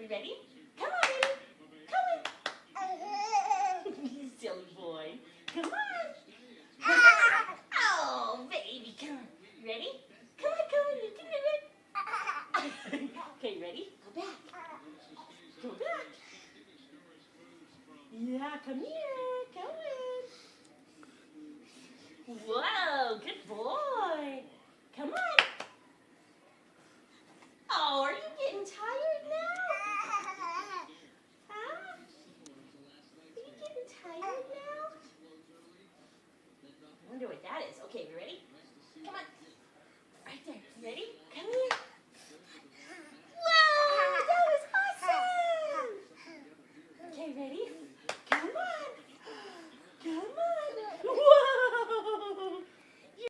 You ready? Come on, baby. Come on. You silly boy. Come on. Oh, baby, come on. You ready? Come on. You can do it. Okay, ready? Go back. Go back. Yeah, come here. Come in. Whoa, good boy. Come on. Oh, are you getting tired now? Huh? Are you getting tired now? I wonder what that is. Okay, you ready? Come on. Right there. Ready?